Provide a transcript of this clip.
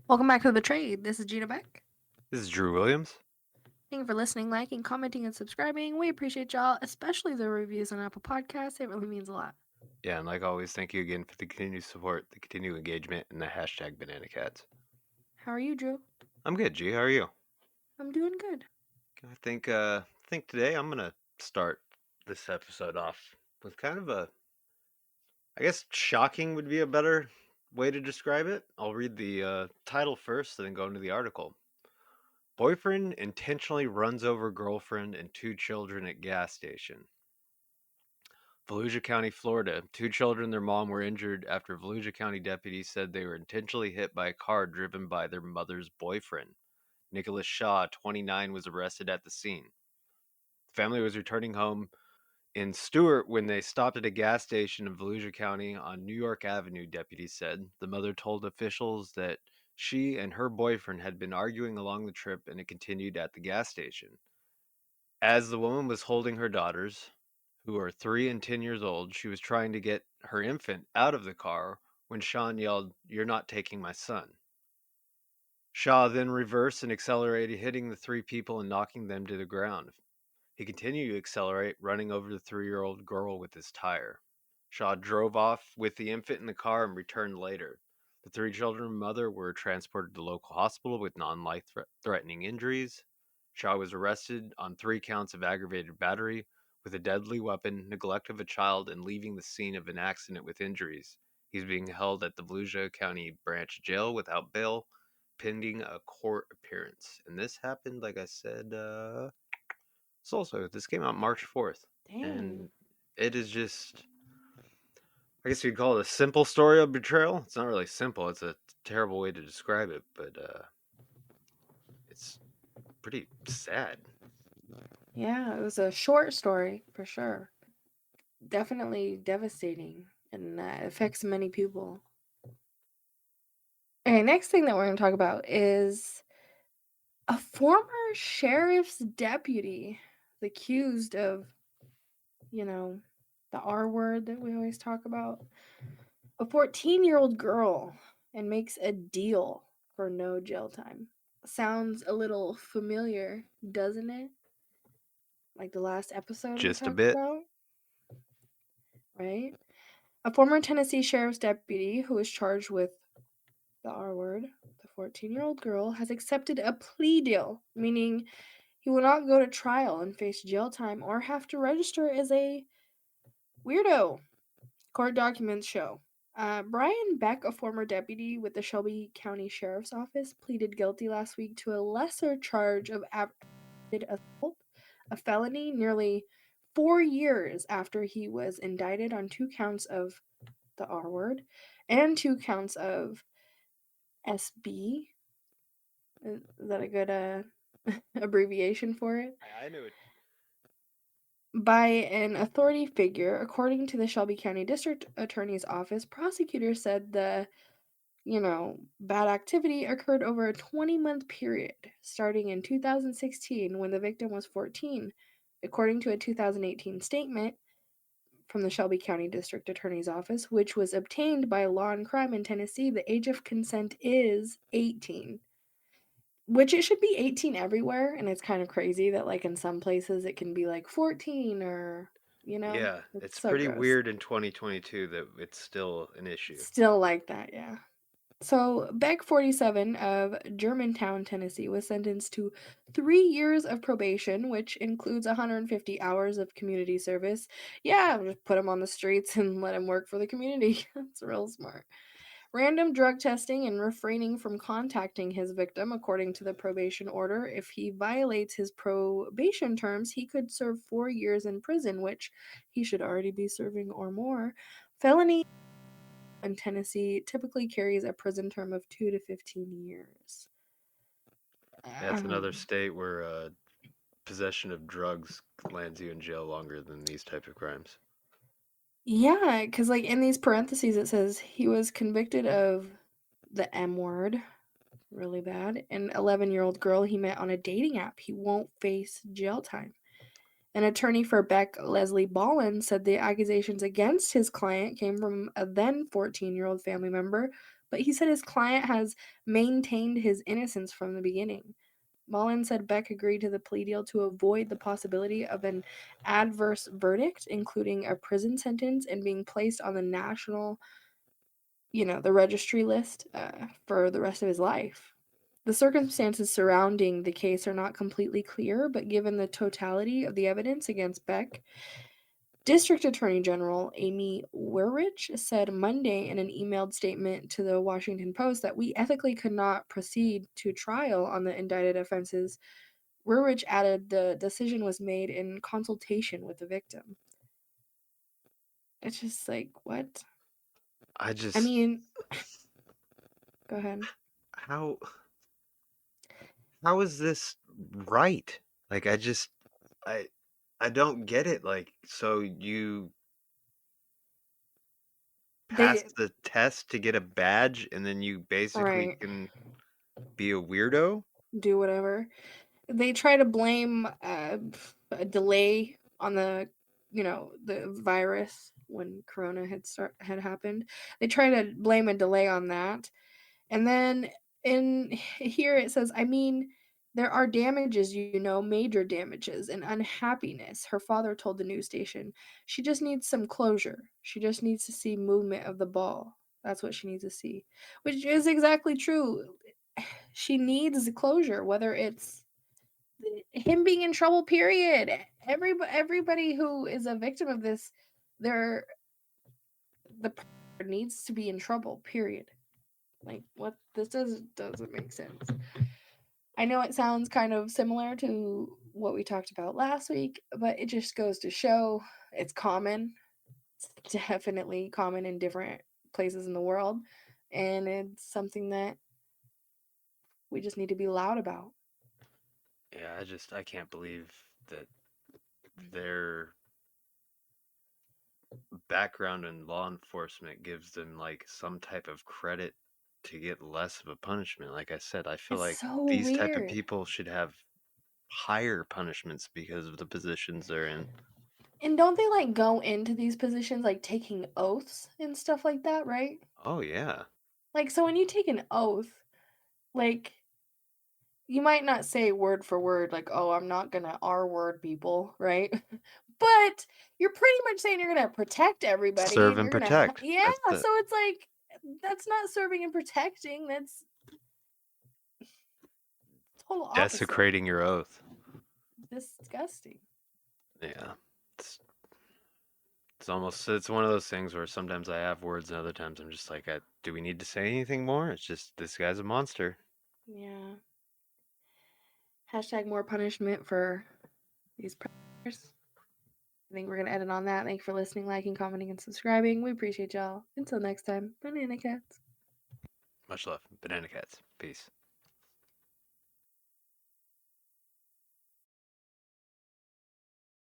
Welcome back to The Betrayed. This is Gina Beck. This is Drew Williams. Thank you for listening, liking, commenting, and subscribing. We appreciate y'all, especially the reviews on Apple Podcasts. It really means a lot. Yeah, and like always, thank you again for the continued support, the continued engagement, and the hashtag Banana Cats. How are you, Drew? I'm good, G. How are you? I'm doing good. I think today I'm gonna start this episode off with kind of a, I guess shocking would be a better way to describe it. I'll read the title first, and then go into the article. Boyfriend intentionally runs over girlfriend and 2 children at gas station. Volusia County, Florida. 2 children and their mom were injured after Volusia County deputies said they were intentionally hit by a car driven by their mother's boyfriend. Nicholas Shaw, 29, was arrested at the scene. The family was returning home in Stewart when they stopped at a gas station in Volusia County on New York Avenue, deputies said. The mother told officials that she and her boyfriend had been arguing along the trip and it continued at the gas station. As the woman was holding her daughters, who are 3 and 10 years old, she was trying to get her infant out of the car when Sean yelled, "You're not taking my son." Shaw then reversed and accelerated, hitting the 3 people and knocking them to the ground. He continued to accelerate, running over the 3-year-old girl with his tire. Shaw drove off with the infant in the car and returned later. The 3 children and mother were transported to the local hospital with non-life-threatening injuries. Shaw was arrested on 3 counts of aggravated battery with a deadly weapon, neglect of a child, and leaving the scene of an accident with injuries. He's being held at the Volusia County Branch Jail without bail, pending a court appearance. And this happened, like I said, this came out March 4th. Dang. And it is just, I guess you'd call it a simple story of betrayal. It's not really simple. It's a terrible way to describe it, but it's pretty sad. Yeah, it was a short story for sure. Definitely devastating and affects many people. Okay, next thing that we're going to talk about is a former sheriff's deputy is accused of, the R word that we always talk about. A 14-year-old girl and makes a deal for no jail time. Sounds a little familiar, doesn't it? Like the last episode Just we a talked bit. about, right? A former Tennessee sheriff's deputy who is charged with the R word, the 14-year-old girl, has accepted a plea deal, meaning he will not go to trial and face jail time or have to register as a weirdo. Court documents show. Brian Beck, a former deputy with the Shelby County Sheriff's Office, pleaded guilty last week to a lesser charge of aggravated assault, a felony, nearly 4 years after he was indicted on 2 counts of the R word and 2 counts of SB. Is that a good abbreviation for it? I knew it. By an authority figure, according to the Shelby County District Attorney's Office, prosecutors said the bad activity occurred over a 20-month period, starting in 2016 when the victim was 14. According to a 2018 statement from the Shelby County District Attorney's Office, which was obtained by Law and Crime in Tennessee, the age of consent is 18. Which it should be 18 everywhere, and it's kind of crazy that, like, in some places it can be, like, 14 or, Yeah, it's it's so pretty gross. weird in 2022 that it's still an issue. Still like that, yeah. So, Beck, 47, of Germantown, Tennessee, was sentenced to 3 years of probation, which includes 150 hours of community service. Yeah, just put him on the streets and let him work for the community. That's real smart. Random drug testing and refraining from contacting his victim, according to the probation order. If he violates his probation terms, he could serve 4 years in prison, which he should already be serving or more. Felony in Tennessee typically carries a prison term of 2 to 15 years. That's another state where possession of drugs lands you in jail longer than these type of crimes. Yeah, because like in these parentheses it says he was convicted of the M word, really bad, an 11-year-old girl he met on a dating app. He won't face jail time. An attorney for Beck, Leslie Ballin, said the accusations against his client came from a then 14-year-old family member, but he said his client has maintained his innocence from the beginning. Ballin said Beck agreed to the plea deal to avoid the possibility of an adverse verdict, including a prison sentence and being placed on the national, the registry list for the rest of his life. The circumstances surrounding the case are not completely clear, but given the totality of the evidence against Beck, District Attorney General Amy Werrich said Monday in an emailed statement to the Washington Post that we ethically could not proceed to trial on the indicted offenses. Werrich added the decision was made in consultation with the victim. It's just like, what? I I just mean, go ahead. how how is this right? Like I I don't get it. Like, so you pass They, the test to get a badge and then you basically right, can be a weirdo? do whatever. They try to blame a delay on the virus when Corona had happened. They try to blame a delay on that, and then in here it says, I mean, there are damages, major damages and unhappiness. Her father told the news station, she just needs some closure. She just needs to see movement of the ball. That's what she needs to see, which is exactly true. She needs closure, whether it's him being in trouble, period. Everybody who is a victim of this, they're the person needs to be in trouble, period. Like, what, this doesn't make sense. I know it sounds kind of similar to what we talked about last week, but it just goes to show it's common. It's definitely common in different places in the world, and it's something that we just need to be loud about. Yeah, I can't believe that their background in law enforcement gives them like some type of credit to get less of a punishment. Like I said, I feel It's like so these type of weird. people should have higher punishments because of the positions they're in. And don't they like go into these positions like taking oaths and stuff like that, right? Oh yeah. Like, so when you take an oath, like, you might not say word for word, like, oh, I'm not gonna R word people, right? But you're pretty much saying you're gonna protect everybody Serve and and you're gonna, protect. yeah, That's it. so it's like, that's not serving and protecting. That's total opposite. Desecrating your oath. Disgusting. Yeah. It's it's one of those things where sometimes I have words and other times I'm just like, do we need to say anything more? It's just this guy's a monster. Yeah. Hashtag more punishment for these predators. I think we're gonna end it on that. Thank you for listening, liking, commenting, and subscribing. We appreciate y'all. Until next time, banana cats. Much love. Banana cats. Peace.